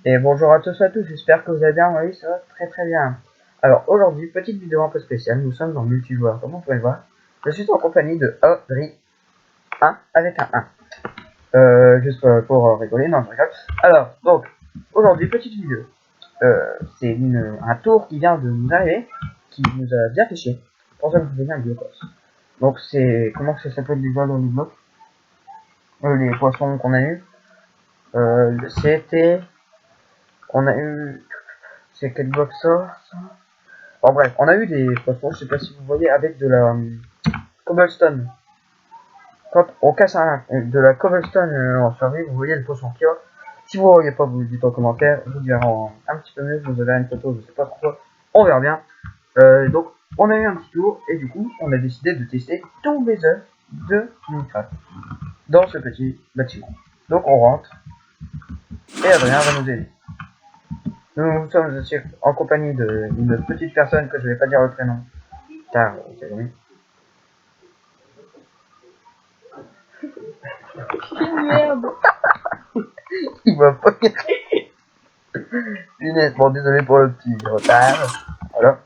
Et bonjour à tous et à tous, j'espère que vous allez bien, oui ça va très très bien. Alors aujourd'hui, petite vidéo un peu spéciale, nous sommes en multijoueur, comme vous pouvez le voir. Je suis en compagnie de Audrey 1 avec un 1. Juste pour rigoler, non je rigole. Alors, donc, aujourd'hui, petite vidéo. C'est un tour qui vient de nous arriver, qui nous a bien fait chier. Pour ça que je deviens un biocos. Donc c'est, comment ça s'appelle déjà dans les blocs les poissons qu'on a eu. C'était... On a eu... C'est quel bloc ça? Bon bref, on a eu des poissons, je sais pas si vous voyez, avec de la cobblestone. Quand on casse de la cobblestone en survie, vous voyez le poisson qu'il y a. Si vous ne voyez pas, vous le dites en commentaire, je vous dirai un petit peu mieux, je vous verrai une photo, je sais pas pourquoi, on verra bien. Donc on a eu un petit tour, et du coup, on a décidé de tester tous les œufs de Minecraft dans ce petit bâtiment. Donc on rentre, et Adrien va nous aider. Nous sommes aussi en compagnie d'une petite personne que je vais pas dire le prénom, car on sait jamais. Merde. Il va pas. Punaise, bon désolé pour le petit retard. Voilà.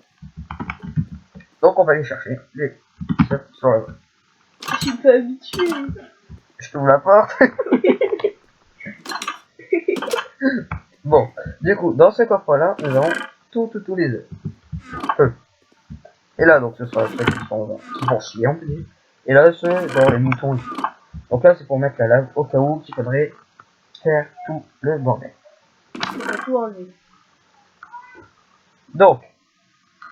Donc on va aller chercher les œufs sur la voie. Je suis pas habitué. Je t'ouvre la porte. Bon, du coup, dans ce coffre-là, nous avons tous les œufs. Et là, donc, ce sera ceux qui vont chier, on peut dire. Et là, ceux dans les moutons ici. Donc là, c'est pour mettre la lave au cas où qu'il faudrait faire tout le bordel. On va tout enlever. Donc,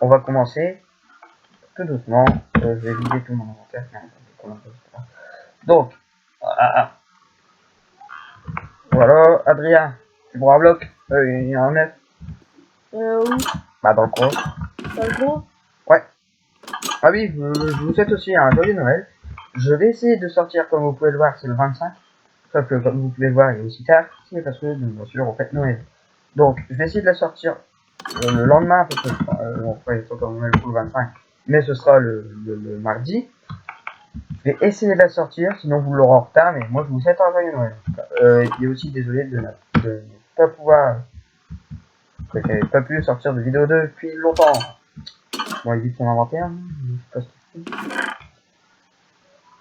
on va commencer tout doucement. Je vais vider tout mon inventaire. Donc, voilà, Adrien, tu prends un bloc. Il y a un œuf. Où? Bah, dans le coin. Dans le gros? Ouais. Ah oui, je vous souhaite aussi un joyeux Noël. Je vais essayer de sortir, comme vous pouvez le voir, c'est le 25. Sauf que, comme vous pouvez le voir, il est aussi tard. C'est parce que, bien sûr, on fait Noël. Donc, je vais essayer de la sortir le lendemain, parce que on ferait encore Noël pour le 25. Mais ce sera le mardi. Je vais essayer de la sortir, sinon vous l'aurez en retard, mais moi je vous souhaite un joyeux Noël. Et aussi désolé de ne pas pouvoir, que j'avais pas pu sortir de vidéo 2 depuis longtemps. Bon, il vide son inventaire, je sais pas ce qu'il fait.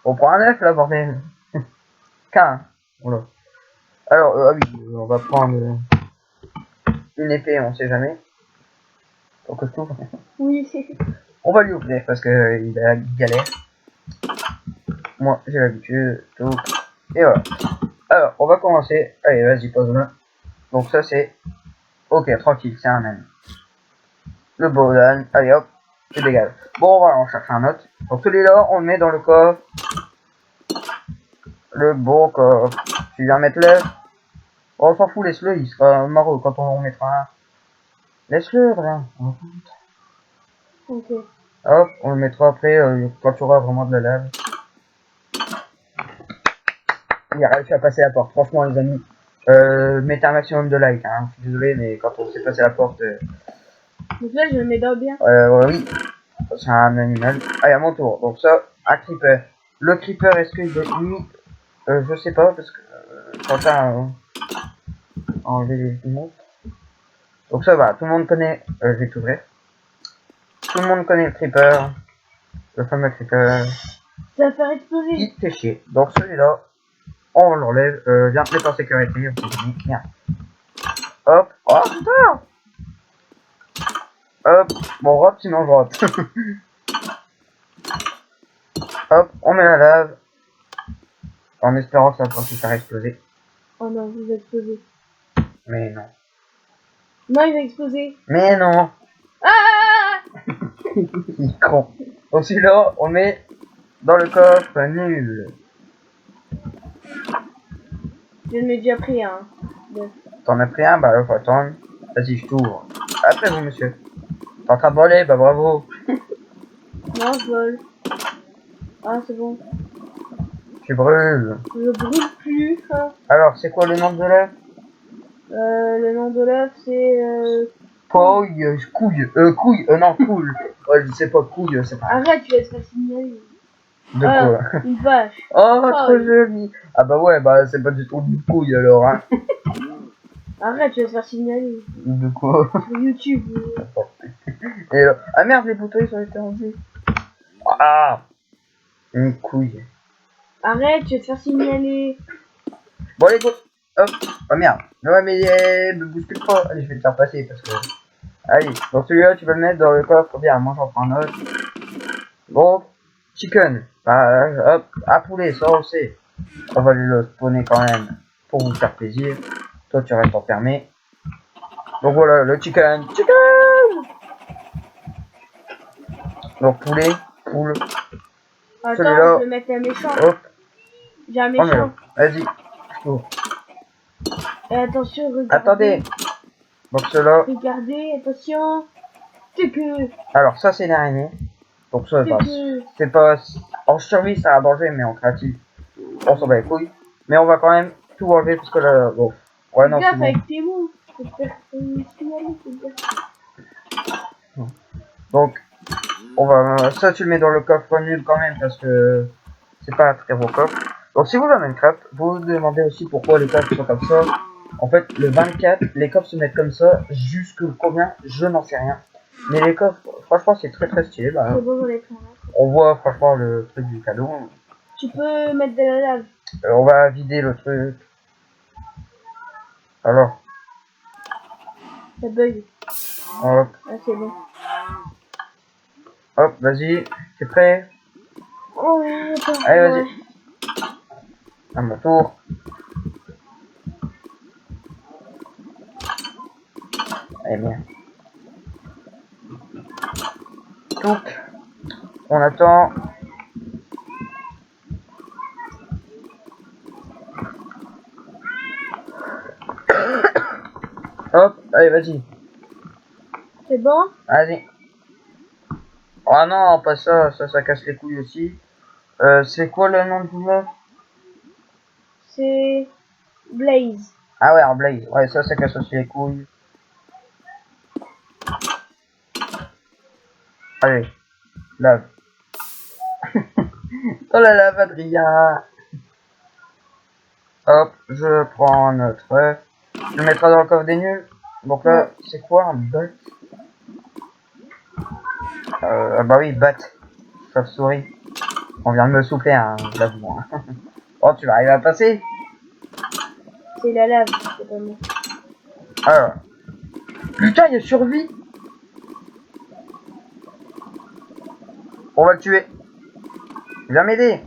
On prend un œuf là, bordel. Qu'un. Voilà. Alors, ah oui, on va prendre une épée, on sait jamais. Faut que je t'ouvre. Oui. On va lui ouvrir parce que il a galère. Moi, j'ai l'habitude, tout. Et voilà. Alors, on va commencer. Allez, vas-y, pose-le. Donc ça, c'est... Ok, tranquille, c'est un même. Le Bowden, allez hop, c'est dégage. Bon, on va en chercher un autre. Donc celui-là, on le met dans le coffre. Le beau coffre. Tu viens mettre l'œuf. Oh, on s'en fout, laisse-le, il sera marrant quand on en mettra un. Laisse-le, rien. Ok. Hop, on le mettra après quand tu auras vraiment de la lave. Il a réussi à passer la porte, franchement les amis. Mettez un maximum de likes, hein. Je suis désolé, mais quand on sait passer la porte... Donc là, je le mets dans bien. oui, c'est un animal. Allez, à mon tour. Donc ça, un creeper. Le creeper, est-ce qu'il est mis je sais pas, parce que Quentin a enlevé les mots. Donc ça va, tout le monde connaît... je vais t'ouvrir. Tout le monde connaît le creeper. Le fameux creeper. Ça va faire exploser. Il fait chier. Donc celui-là, on l'enlève. Viens te mettre en sécurité. Viens. Hop. Oh putain. Hop. Bon, hop, sinon je rote. Hop, on met la lave. En espérant que ça va pas se faire exploser. Oh non, il va exploser. Mais non. Non, il va exploser. Mais non. Ah! Il est con. Donc celui-là, on le met dans le coffre nul. Je l'ai déjà pris un. Bon. T'en as pris un? Bah là, faut attendre. Vas-y, je t'ouvre. Après vous, monsieur. T'es en train de voler? Bah bravo. Non, je vole. Ah, c'est bon. Tu brûles. Je brûle plus. Hein. Alors, c'est quoi le nom de l'œuf? Le nom de l'œuf, c'est... Couille, non, cool. Ouais, je sais pas, couille, c'est pas. Arrête, tu vas te faire signaler. De quoi? Une vache. Oh, trop joli. Ah bah ouais, bah c'est pas du tout une couille alors, hein. Arrête, tu vas te faire signaler De quoi? sur YouTube. Et ah merde, les boutons ils ont été enlevés. Ah, une couille. Arrête, tu vas te faire signaler. Bon, les gars, hop. Oh merde. Ouais, mais me bouscule pas. Allez, je vais te faire passer parce que. Allez, donc celui-là, tu vas le mettre dans le coffre. Bien, moi j'en prends un autre. Donc, chicken. Bah, hop, à poulet, ça on sait. On va le spawner quand même pour vous faire plaisir. Toi, tu restes enfermé. Donc voilà, le chicken. Chicken! Donc poulet, poule. Attends, Celui-là. je vais mettre un méchant. Hop, J'ai un on est là. méchant. Vas-y. Je t'ouvre. Et attention, regardez. Attendez. Donc ceux-là. Regardez, attention. C'est que. Alors ça c'est une araignée. Donc ça c'est pas en survie ça a danger mais en créatif on s'en bat les couilles. Mais on va quand même tout enlever parce que là bon. Ouais non Fais gaffe c'est bon. avec tes mots. Faut te faire signaler, fais gaffe. Donc on va ça tu le mets dans le coffre nul quand même parce que c'est pas un très beau coffre. Donc si vous jouez à Minecraft, vous vous demandez aussi pourquoi les coffres sont comme ça. En fait le 24 les coffres se mettent comme ça jusque combien je n'en sais rien. Mais les coffres franchement c'est très stylé bah. C'est bon, j'en ai plein là. On voit franchement le truc du cadeau. Tu peux mettre de la lave. On va vider le truc. Alors, Ça bug. hop, Ah, c'est bon. hop, vas-y. T'es prêt? Oh, ouais, attends. Allez, vas-y. Ouais. À mon tour. Allez, bien. Donc, on attend. Hop, allez, vas-y. C'est bon? Vas-y. Oh non, pas ça, ça casse les couilles aussi. C'est quoi le nom du jeu? C'est Blaze. Ah ouais, en Blaze. Ouais, ça casse aussi les couilles. Allez, lave. Oh la lave, Adrien. Hop, je prends notre œuf. Je le mettrai dans le coffre des nuls. Donc là, c'est quoi un bat? Bah oui, bat. Chauve-souris. On vient de me souffler un j'avoue. Hein. Oh, tu vas arriver à passer? C'est la lave, c'est pas moi. Alors. Putain, il a survie. On va le tuer. Viens m'aider.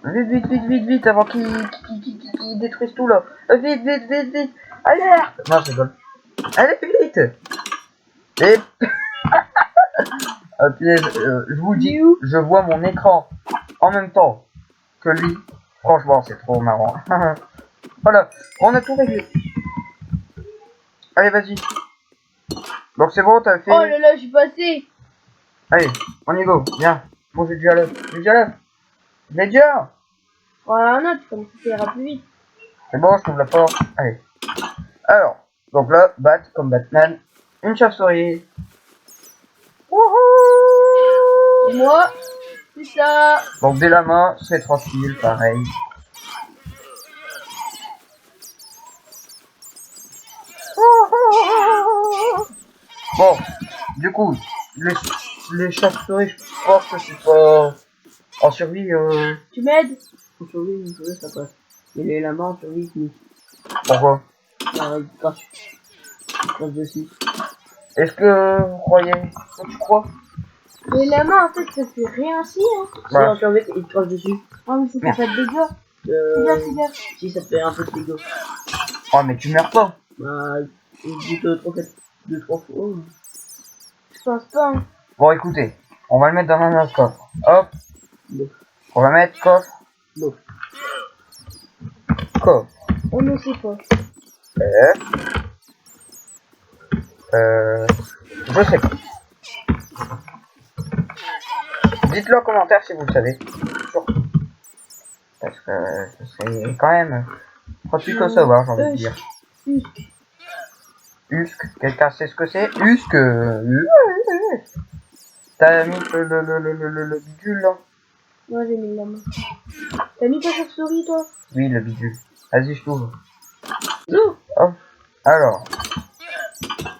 Vite, avant qu'il détruise tout là. Vite. Alerte. Non, je rigole. Allez, vite. Et... punaise, je vous dis, je vois mon écran en même temps que lui. Franchement, c'est trop marrant. Voilà, on a tout réglé. Allez, vas-y. Donc c'est bon, t'as fait. Oh là là, je suis passé. Allez, on y go, viens. Bon, j'ai déjà l'œuf. Je l'ai déjà. Voilà un autre, comme ça, ça ira plus vite. C'est bon, je trouve la porte. Allez. Alors, donc là, bat comme Batman. Une chauve-souris. Et moi, c'est ça. Donc dès la main, c'est tranquille, pareil. Bon, du coup, les chauves-souris, je pense que c'est pas en survie. Tu m'aides? En survie, ça passe. Mais la main en survie, oui. Pourquoi? Pareil, quand tu passes dessus. Est-ce que vous croyez? Est-ce que tu crois? Mais la main, en fait, ça fait rien si, hein. Si en survie, il te crache dessus. Ah, mais ça fait pas de dégâts. Fais gaffe. Si, ça fait un peu de dégâts. Oh, mais tu meurs pas. Bah, il dit que 2-3 fois. Je pense pas, hein. Bon, écoutez, on va le mettre dans un autre coffre. Hop. Bon. On va mettre coffre. Bon. Coffre. On ne sait pas. Je sais pas. Dites-le en commentaire si vous le savez. Surtout. Parce que c'est quand même pratique à savoir, j'ai envie de dire. Husk, quelqu'un sait ce que c'est? Husk. T'as mis le bidule là? Moi, j'ai mis la main. T'as mis ta chauve-souris, toi? Oui, le bidule. Vas-y, je t'ouvre. Non. Hop. Alors.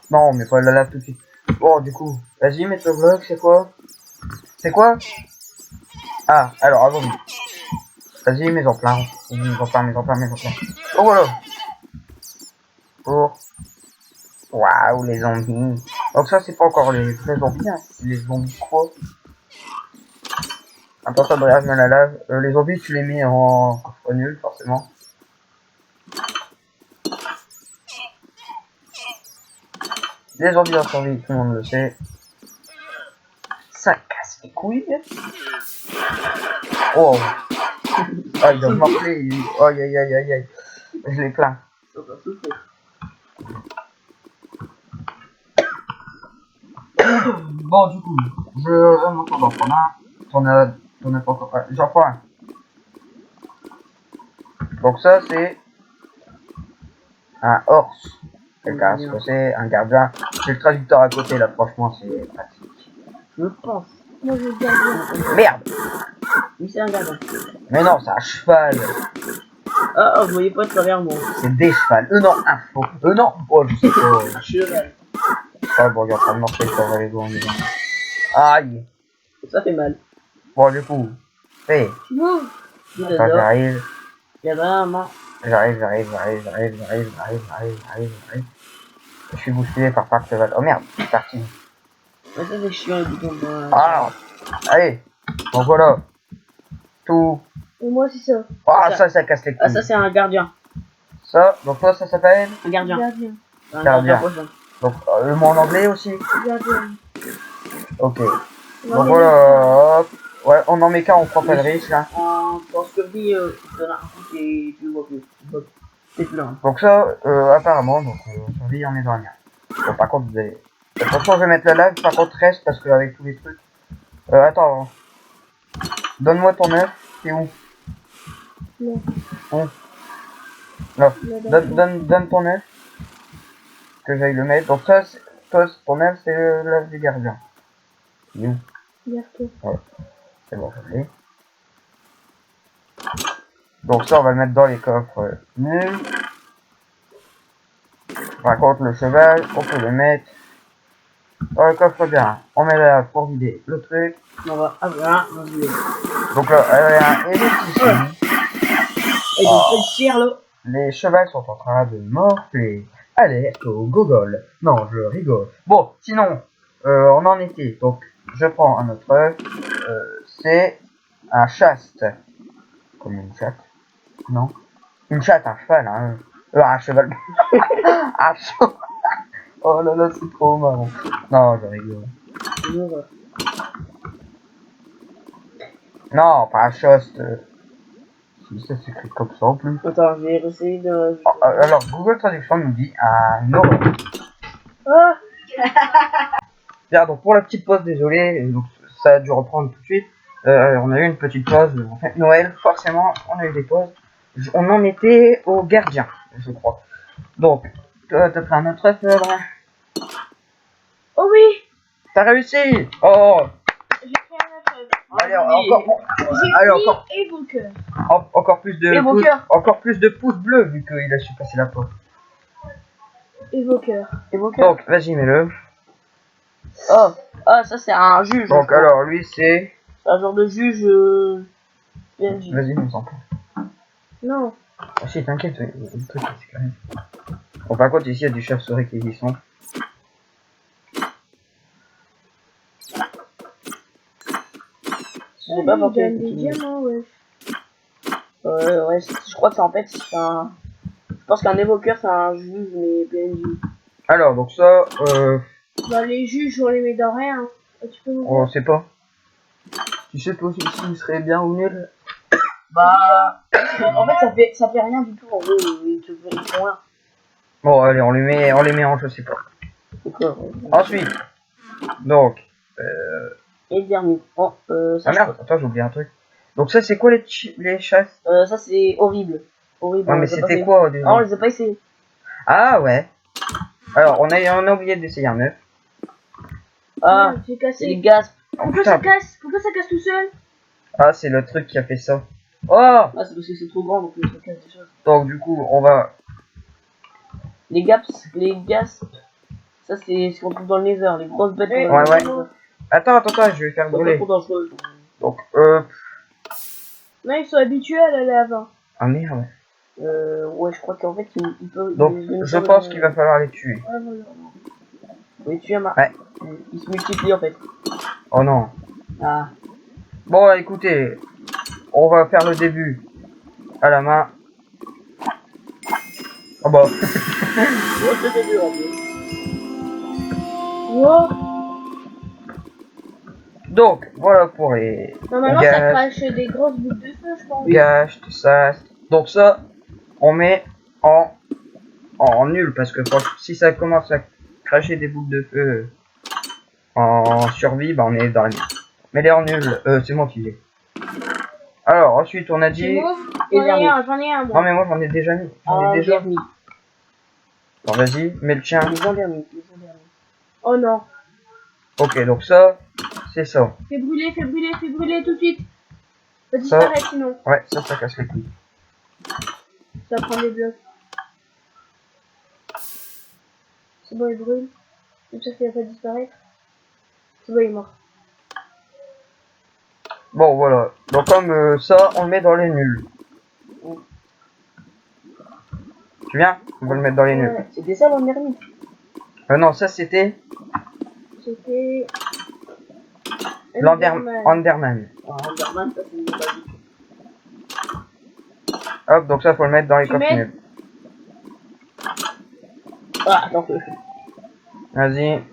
Non, mais pas la lave tout de suite. Bon, du coup, vas-y, mets le bloc, c'est quoi? C'est quoi? Ah, alors, avant. Vas-y, mets en plein. Mets en plein, mets en plein, mets en plein. Oh, voilà. Pour. Waouh, les zombies. Donc ça, c'est pas encore les vrais zombies, hein. C'est les zombies quoi? Attention de regarder la lave. Les zombies, tu les mets en coffre nul, forcément. Les zombies en survie, tout le monde le sait. Ça casse les couilles. Oh. Ah, il doit me morfler. Aïe, aïe, aïe, aïe, aïe. Je l'ai plaint. Ça va souffrir. Bon, du coup, je viens de m'entendre en prendre un. T'en as pas encore. J'en prends un. Donc ça, c'est un horse. Quelqu'un ce que c'est, un gardien. J'ai le traducteur à côté, là, franchement, c'est pratique. Je pense. Moi, je garde. Merde. Oui, c'est un gardien. Mais non, c'est un cheval. Ah, oh, vous voyez pas de travers moi. C'est des chevals. Non, un faux. Non. Oh, je sais pas. Un cheval. Ah, bon, il est en train de morfler sur les dos en disant. Aïe. Ça fait mal. Bon, du coup. Hey. Non. Je Attends, l'adore. j'arrive. Il y a vraiment. J'arrive. Je suis bousculé par cheval. Oh merde, c'est parti. Ouais, ça c'est chiant les boutons de... Ah, allez. Bon, voilà. Tout. Et moi, c'est ça. Ah, ça casse les couilles. Ah, ça c'est un gardien. Ça, donc toi, ça s'appelle. Un gardien. Gardien. Un Gardien. poisson. Donc, le mot en anglais aussi. Gardien. Ok. Non, Donc mais voilà. Hop. Ouais, on en met qu'un, on prend pas le risque, là. En survie, t'en as un truc et tu le vois plus. C'est plus là. Donc ça, apparemment, donc survie, on est dans rien. Bon, par contre, vous allez... Attention, je vais mettre la lave, par contre, reste, parce qu'avec tous les trucs... attends. Donne-moi ton œuf, c'est où? Non. Où? Là. Là, Donne ton œuf. Que j'aille le mettre. Donc ça, toi, ton œuf, c'est l'œuf du gardien. C'est où? Garde-toi. C'est bon, je l'ai. Donc ça, on va le mettre dans les coffres nuls. Par contre, le cheval, on peut le mettre dans le coffre bien. On met là pour vider le truc. On va... Ah voilà, on va jouer. Donc là, il est ici. Et donc, c'est le cher là. Les chevals sont en train de morfler. Alerte au gogol. Non, je rigole. Bon, sinon, on en était. Donc, je prends un autre œuf. C'est un chaste. Comme une chatte. Non. Une chatte, un cheval, hein. Un cheval. Un cheval. Oh là là, c'est trop marrant. Non, je rigole. Non, pas un chaste. Si ça s'écrit comme ça en plus. Attends, je vais essayer de... Alors, Google Traduction nous dit un horreur. Oh. Bien, donc pour la petite pause, désolé, donc ça a dû reprendre tout de suite. On a eu une petite pause, en fait Noël, forcément, on a eu des pauses. On en était au gardien, je crois. Donc, t'as pris un autre œuf, Adrien? Oh oui. T'as réussi! Oh! J'ai pris un œuf. Allez, encore, J'ai allez, pris évoqueur. encore plus de pouces, encore plus de pouces bleus, vu qu'il a su passer la pause. Évoqueur. Donc, vas-y, mets-le. Oh, ah, ça c'est un juge. Donc, alors, lui, c'est... C'est un genre de juge PNJ. Vas-y, nous en parle. Non. Ah si, t'inquiète, le truc, c'est quand même... Bon, par contre, ici, il y a du chef sur réquisition. Je sais pas pourquoi. Il donne des diamants, ouais. Ouais, je crois que c'est en fait, c'est un... Je pense qu'un évoqueur, c'est un juge, mais PNJ. Alors, donc ça, Bah, les juges, on les met dans rien. Tu peux me on sait pas. Tu sais toi aussi s'il serait bien ou nul? Bah... En fait, ça fait rien du tout, en gros, ils font rien. Bon, allez, on les met en je sais pas. C'est quoi, ouais. Ensuite, donc, Et le dernier. Oh, ça, ah merde, attends, j'ai oublié un truc. Donc ça, c'est quoi les chasses? ça c'est horrible. Horrible. Ouais, on mais les a pas c'était fait. quoi au début? Ah, on les a pas essayés. Ah ouais. Alors, on a oublié d'essayer un œuf. Ah, j'ai c'est cassé. les gaz. Oh, Pourquoi ça putain. casse? Pourquoi ça casse tout seul? Ah, c'est le truc qui a fait ça. Oh! Ah, c'est parce que c'est trop grand, donc ça casse des choses. Donc du coup, on va Les gaps, les gasps, ça c'est ce qu'on trouve dans le nether, les grosses bêtes. Ouais, ouais. non. Attends, je vais faire C'est pas brûler. trop dangereux. Donc, Non, ils sont habitués à la lave. ah merde. Ouais, je crois qu'en fait, il peut. Donc, je pense qu'il va falloir les tuer. Ah, voilà. Oui, tu as ma. Ouais. Il se multiplie en fait. Oh non. Ah. Bon, écoutez, on va faire le début à la main. Oh bah. Bon, c'est le début en plus. Wow. Donc, voilà pour les Normalement, ça gages, crache des grosses boules de feu, je pense. gages, tout ça. Donc ça, on met en nul parce que franchement, si ça commence à cracher des boules de feu en survie, bah on est dans la merde. Mais les en nul, c'est moi qui l'ai. Alors ensuite on a C'est dit. moi. Et J'en ai dernier. un, moi. Non mais moi j'en ai déjà mis. J'en ai En déjà. dernier. Bon vas-y, mets le tien. Les en dernier. Les en dernier. Oh non. Ok donc ça, c'est ça. Fais brûler tout de suite. Ça Ça. disparaît sinon. Ouais, ça casse les couilles. Ça prend des blocs. C'est bon, il brûle. Comme ça, il va pas disparaître. C'est bon, il est mort. Bon voilà. Donc comme ça, on le met dans les nuls. Tu viens? On va le mettre dans les nuls. Ouais. C'était ça l'en dernier. Non, ça c'était C'était. Enderman. Ah, Enderman, ça c'est une basique. Hop, donc ça faut le mettre dans les Tu coffres mets- nuls. Ah, attends, Vas-y.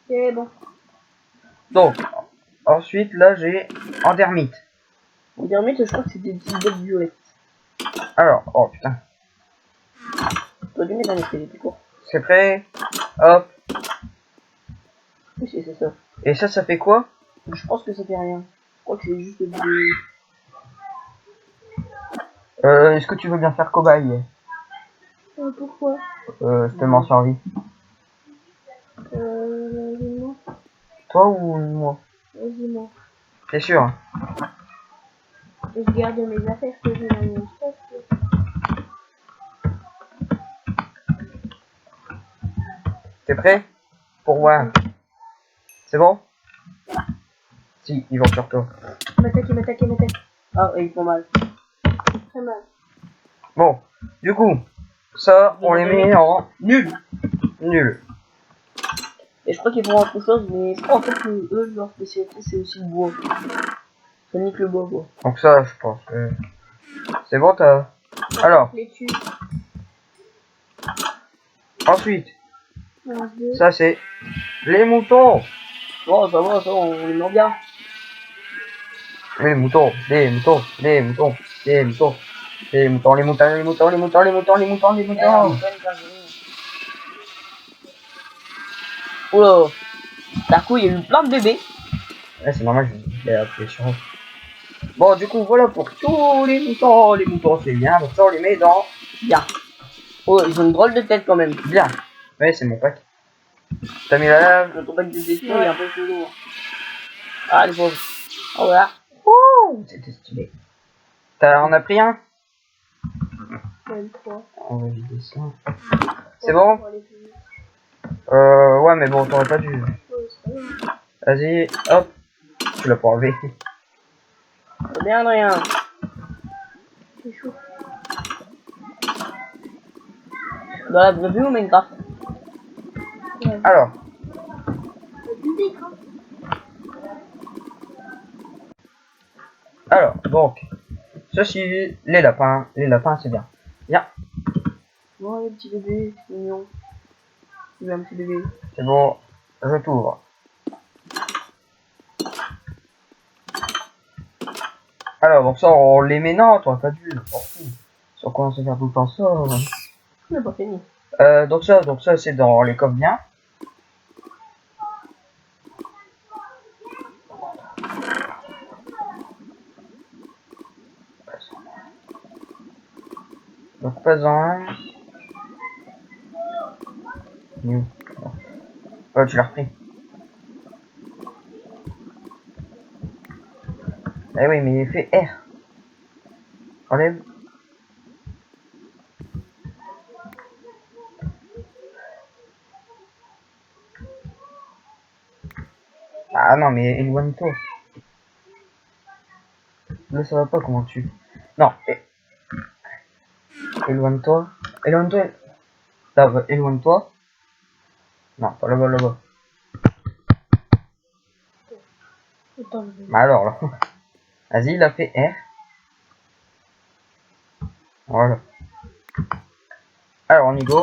C'est bon. Donc, ensuite là j'ai Endermite. Endermite, je crois que c'est des petites bêtes violettes. Alors, oh putain. T'aurais dû mettre un escalier plus court. C'est prêt? Hop. Oui, c'est ça. Et ça fait quoi? Je pense que ça fait rien. Je crois que c'est juste des. Est-ce que tu veux bien faire cobaye? Pourquoi Je te mets en survie. Vas-y, Toi ou moi? moi. T'es sûr? Je garde mes affaires que j'ai dans mon stock. T'es prêt? Pour voir. C'est bon? Si, ils vont sur toi. Il m'attaque. Ah, ils font mal. Très mal. Bon, du coup, ça, on les met en nul. Nul. Et je crois qu'ils font autre chose, mais je crois en fait que eux, leur spécialité, c'est aussi le bois. Ça nique le bois, quoi. Donc ça, je pense que... C'est bon, t'as... Alors, Je les tue. ensuite, 1, 2. ça c'est les moutons. Bon, ça va, ça, on les met bien. Les moutons, les moutons, les moutons, les moutons, les moutons, les moutons, les moutons, les moutons, les moutons, les moutons, les moutons. Oula, d'un coup, il y a eu plein de bébés. Ouais, c'est normal, j'ai appuyé sur eux. Bon, du coup, voilà pour tous les moutons. Les moutons, c'est bien. Donc ça, on les met dans... Bien. Oh, ils ont une drôle de tête quand même. Bien. Ouais, c'est mon pack. T'as mis la lave. Ton pack de décision, il est un peu chelou. Ah, les pauvres. Oh, voilà. Ouh, c'était stylé. On a pris un? 23. On va vider ça. C'est bon? Ouais, mais bon, t'aurais pas dû. Vas-y, hop. Tu l'as pas enlevé. C'est bien, rien. C'est chaud. Dans la vraie vie ou Minecraft? Ouais. Alors, donc, ceci, les lapins c'est bien. Bien, Oh, les petits bébés, c'est mignon. Il y a un petit bébé. c'est bon, je t'ouvre. Alors, donc ça, on les met, non, t'aurais pas dû, on s'en fout. Si on commence à faire tout le temps ça. On n'a pas fini. Donc ça, c'est dans les coffres bien. Donc pas en un. Où? Oh, tu l'as repris. Eh oui, mais il fait R. Enlève. Ah non, mais éloigne-toi. Là, ça va pas comment tu... Non, éloigne-toi. Éloigne-toi. Là, éloigne-toi. Non, pas là-bas, là-bas. Attends, Bah alors, là. Vas-y, il a fait R. Voilà. Alors, on y go.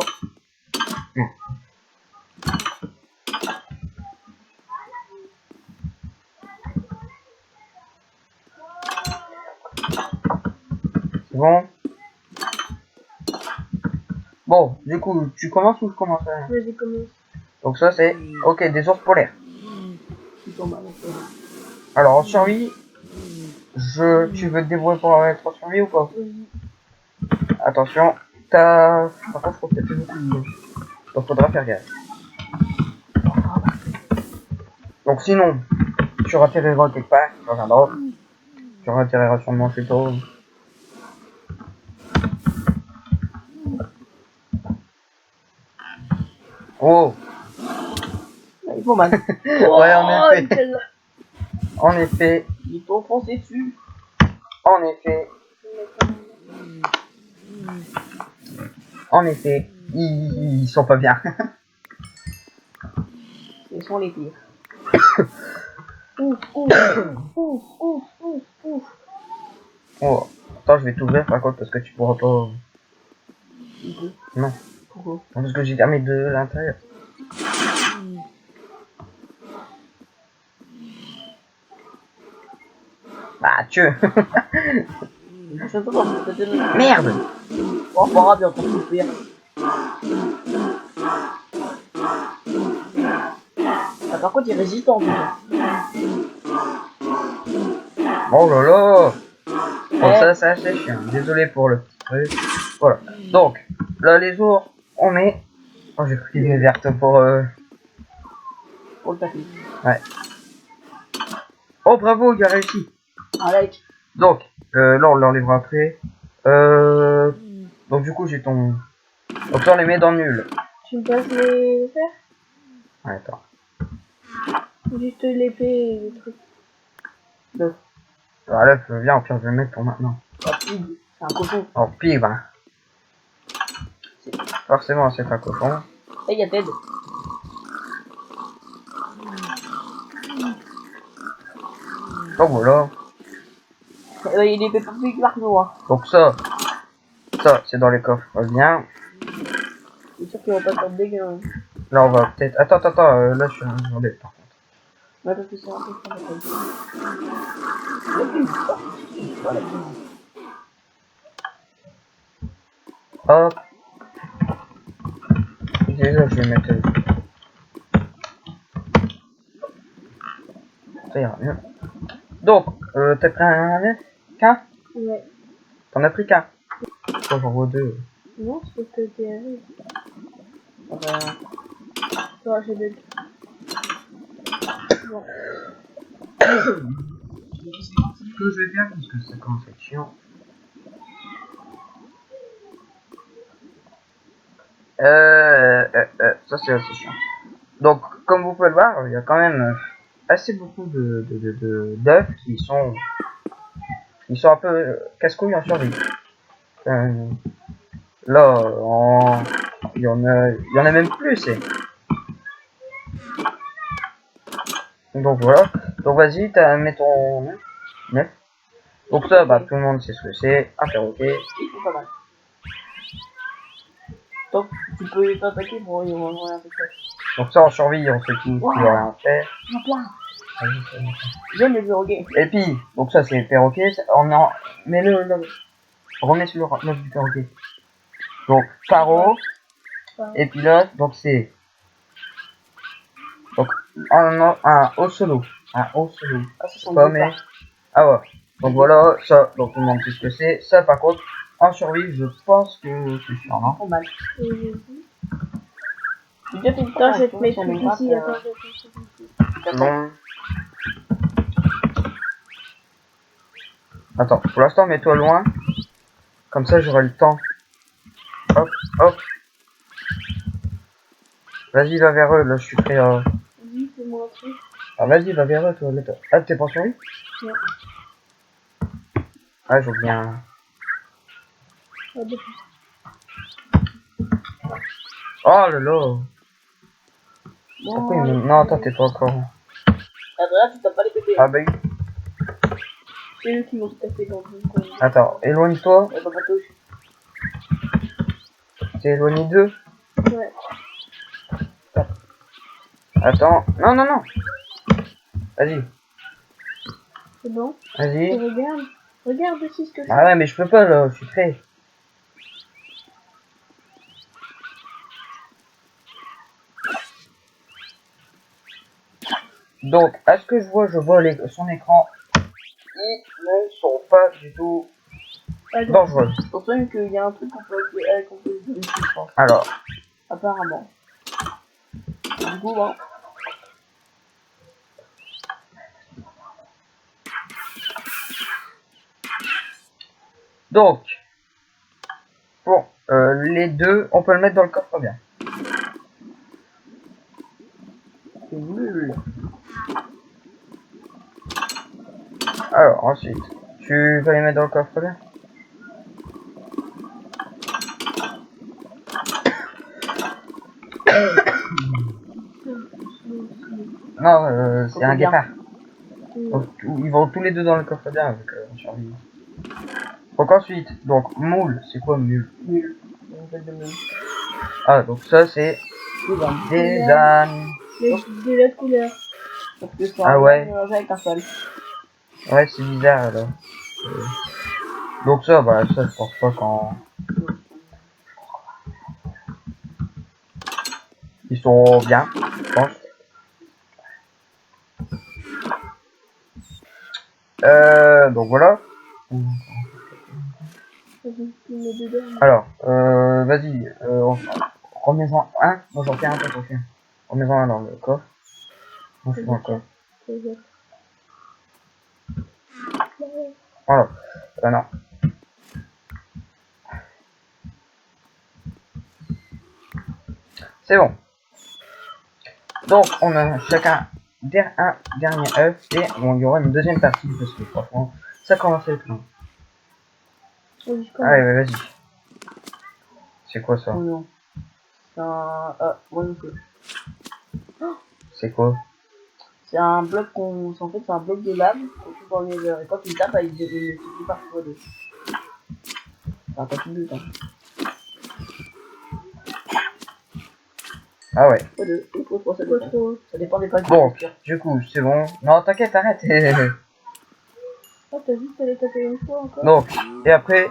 C'est bon. Bon, du coup, tu commences ou je commence hein? vas-y, commence. Donc ça, c'est... Ok, des ours polaires. Plutôt mal. Alors, en survie, tu veux te débrouiller pour être en survie ou pas? Vas-y. Attention, t'as... Par contre, je crois que t'as plus beaucoup de vie. Donc, faudra faire gaffe. Donc, sinon, tu ratterriras quelque part, tu reviendras. Tu ratterriras sûrement chez toi. Oh. Il faut mal. Ouais, en effet. celle-là. En effet. Il faut foncer dessus. En effet. En effet. Ils sont pas bien. Ce sont les pires. Ouf, ouf, ouf, ouf, ouf, ouf. Oh. Attends, je vais t'ouvrir par contre parce que tu pourras pas... Il peut. Non. Pourquoi? Parce que j'ai fermé de l'intérieur. Bah, tu... Je sais pas, peut-être. Merde. Oh, pas grave, il y a encore plus pire. Ah, par contre, il est résistant déjà. Oh là là. Bon, ça c'est chiant. Désolé pour le petit truc. Voilà. Donc, là, les ours, on met... Oh, j'ai pris les vertes pour... Pour le tapis. Ouais. Oh, bravo, il a réussi. Un like. Donc, là, on l'enlèvera après. Donc, du coup, j'ai ton... Donc, là, on les met dans nul. Tu me passes les fers? Ouais, attends. Juste l'épée et les trucs. Deux. Voilà, viens, au pire, je vais le mettre pour maintenant. Oh, pig. C'est un cochon. Oh, pire, hein. Forcément, c'est un cochon. Et il y a Ted. Donc, voilà. Il est fait pas plus que Marco, hein. Donc, ça, c'est dans les coffres. Reviens. C'est sûr qu'il va pas faire de dégâts. Hein. Là, on va peut-être... Attends, là, je suis en journée, par contre. Ouais, parce que c'est un peu ça, la peine. Voilà. Hop. Déjà, je vais mettre... Ça ira mieux. Donc, t'as pris un œuf? Qu'un? Ouais. T'en as pris qu'un? Oh, j'en vois deux. Non, c'est parce que t'es avec. Enfin, Toi, j'ai deux. Bon. Ce que je vais faire, parce que ça commence à être chiant. Ça c'est assez chiant. Donc, comme vous pouvez le voir, il y a quand même assez beaucoup d'œufs qui sont un peu casse-couilles en survie. Là, il y en a même plus. Donc voilà. Donc vas-y, mets ton œuf. Donc ça, bah tout le monde sait ce que c'est. Un perroquet. il faut pas mal. Donc, tu peux t'attaquer pour rien faire. Donc ça en survie, on fait tout, tu Wow. peux rien faire. Il y en a plein. J'aime les perroquets. Et puis, donc ça c'est le perroquet, mets-le là, remets sur l'œuf du perroquet. Donc paro, et puis là, donc c'est donc un ocelot, Ah, ça sent pas bon, mais, ça. ah ouais. Donc voilà, ça, donc tout le monde sait ce que c'est. Ça par contre, en survie, je pense que c'est chiant, non? Pas mal. Et j'ai dit. J'ai déjà fait une Attends, je vais te sur mettre Minecraft, ici. Attends. Non. Attends, pour l'instant, mets-toi loin. Comme ça, j'aurai le temps. Hop, hop. Vas-y, va vers eux, là, je suis prêt à... Vas-y, fais-moi un truc. Ah, vas-y, va vers eux, toi. Ah, t'es pas sur lui? Non. Ah, j'ai bien. Ah, bah, Oh là là. Pourquoi il Bon, me... Non, toi, t'es pas encore. Adrien, tu t'as pas les pépés. Ah, bah, oui. C'est eux qui vont se casser dans le coin. Attends, éloigne-toi. Ouais, bah, touche. T'es éloigné d'eux. ouais. Attends. Non, non, non. Vas-y. C'est bon. Vas-y. Regarde. Regarde aussi ce que Ah ouais, mais je peux pas, là. Je suis prêt. Donc, à ce que je vois son écran. Ils ne sont pas du tout dangereux. Je pense même qu'il y a un truc qu'on peut appeler qu'on peut se vérifier, je pense. Alors, Apparemment. Du coup, hein. donc, bon, les deux, on peut le mettre dans le coffre bien. C'est nul. Alors, ensuite, tu vas les mettre dans le coffre bien. Non, c'est un bien. guépard. Donc, ils vont tous les deux dans le coffre bien avec survie. Donc ensuite, donc moule, c'est quoi moule? Nul. On fait de nul. Ah, donc ça c'est Des ânes. des ânes. Mais de l'autre couleur. Parce que c'est Ah un ouais. mélangé avec un seul. Ouais, c'est bizarre alors. Donc ça, bah ça je pense pas quand ils sont bien, je pense. Donc voilà. Vas-y, tu mets dedans. Alors, vas-y, remets-en un. Moi j'en fais un, toi t'en fais un. Remets-en un dans le coffre. Moi je suis dans le coffre. Voilà. Non. C'est bon. Donc on a chacun un dernier œuf et bon, il y aura une deuxième partie parce que franchement ça commence à être long. Allez, vas-y. C'est quoi ça? Oh non. C'est un. Ah, moi non plus. C'est quoi? C'est un bloc qu'on. En fait, c'est un bloc de lave qu'on trouve dans les heures. Et quand tu le tapes, il multiplie par x2. Enfin, quand tu le tapes. Ah ouais. x2. Ou x3, ça Pas dépend. trop. Ça dépend des pages. Bon, du coup, c'est bon. Non, t'inquiète, arrête. Ah, t'as juste à les taper une fois encore. Donc, et après,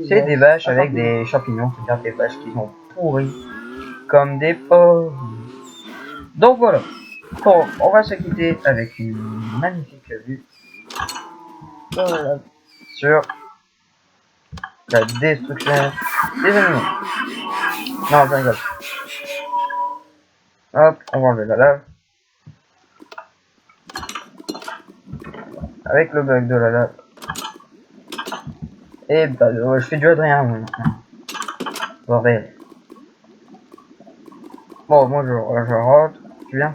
c'est des vaches Ah, avec champignons. des champignons, c'est-à-dire des vaches qui sont pourries comme des porcs. Donc voilà. Bon, on va se quitter avec une magnifique vue Voilà. sur la destruction des animaux. Non, je rigole. Hop, on va enlever la lave. Avec le bug de la lave. Et bah, je fais du Adrien, moi, maintenant. Bordel. Bon, moi, je rentre. Tu viens?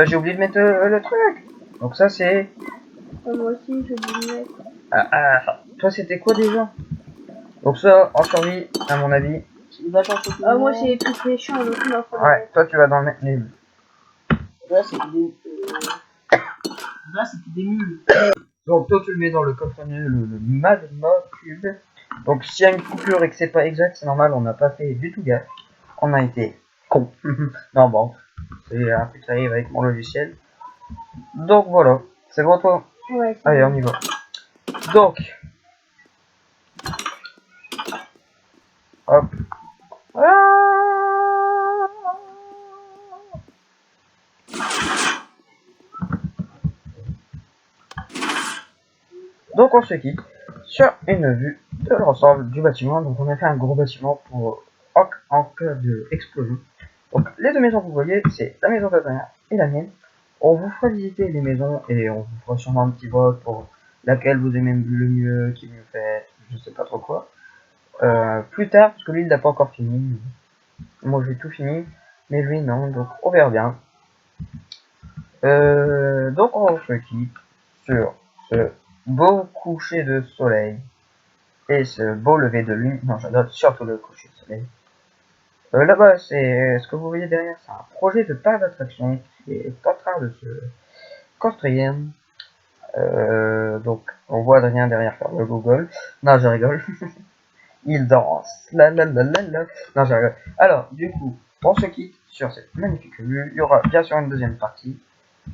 J'ai oublié de mettre le truc. Donc ça, c'est... Ah, moi aussi, je vais le mettre. Toi, c'était quoi déjà? Donc ça, en survie, à mon avis. Les vaches en champignons. Ah, moi, c'est les trucs méchants, donc il en faut les Ouais, mettre. toi, tu vas dans le mettre nul. Là, c'était des. Là, c'était des mules. Donc toi, tu le mets dans le coffre nul, le magma cube. Donc s'il y a une coupure et que c'est pas exact, c'est normal, on n'a pas fait du tout gaffe. On a été con. Non, bon, c'est un truc qui arrive avec mon logiciel. Donc voilà, c'est bon toi? Ouais, c'est Allez, bon. on y va. Donc, hop. Donc on se quitte sur une vue de l'ensemble du bâtiment. Donc on a fait un gros bâtiment pour en cas d'explosion. Donc les deux maisons que vous voyez, c'est la maison d'Adrien et la mienne. On vous fera visiter les maisons et on vous fera sûrement un petit vote pour laquelle vous aimez le mieux, qui mieux fait, je sais pas trop quoi. Plus tard, parce que lui il n'a pas encore fini. Moi j'ai tout fini, mais lui non, donc on verra bien. Donc on se quitte sur ce beau coucher de soleil et ce beau lever de lune. Non, j'adore surtout le coucher de soleil. Là-bas, c'est ce que vous voyez derrière, c'est un projet de parc d'attraction qui est en train de se construire. Donc on voit Adrien derrière faire le Google. Non, je rigole. Il danse. La la la la la. Non, je rigole. Alors, du coup, on se quitte sur cette magnifique vue. Il y aura bien sûr une deuxième partie.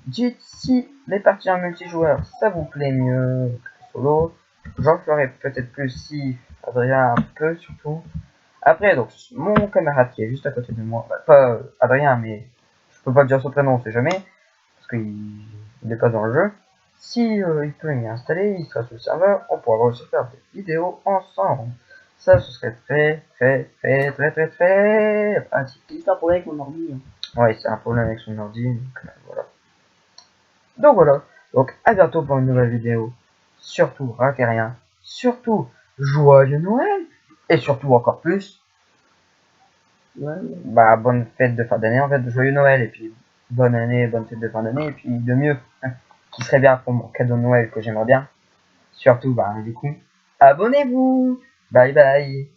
Dites si les parties en multijoueur ça vous plaît mieux que solo. J'en ferai peut-être plus si Adrien un peu surtout. Après donc mon camarade qui est juste à côté de moi, bah, pas Adrien mais je peux pas dire son prénom, on sait jamais parce qu'il n'est pas dans le jeu. Si il peut m'y installer, il sera sur le serveur, on pourra aussi faire des vidéos ensemble. Ça ce serait très pratique. C'est juste un problème avec mon ordi. Ouais, c'est un problème avec son ordi, donc voilà. Donc voilà, donc à bientôt pour une nouvelle vidéo. Surtout, ratez rien. Surtout, joyeux Noël. Et surtout, encore plus, Ouais. bah, bonne fête de fin d'année, en fait, joyeux Noël. Et puis, bonne année, bonne fête de fin d'année. Et puis, de mieux, qui serait bien pour mon cadeau de Noël que j'aimerais bien. Surtout, bah, du coup, abonnez-vous. Bye bye.